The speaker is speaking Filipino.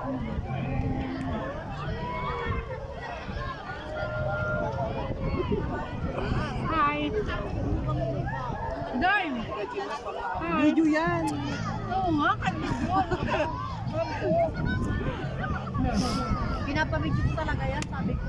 Hi. Day. Video yan. Oo nga, kanino. Pinapabidyo ko talaga yan, sabi ko.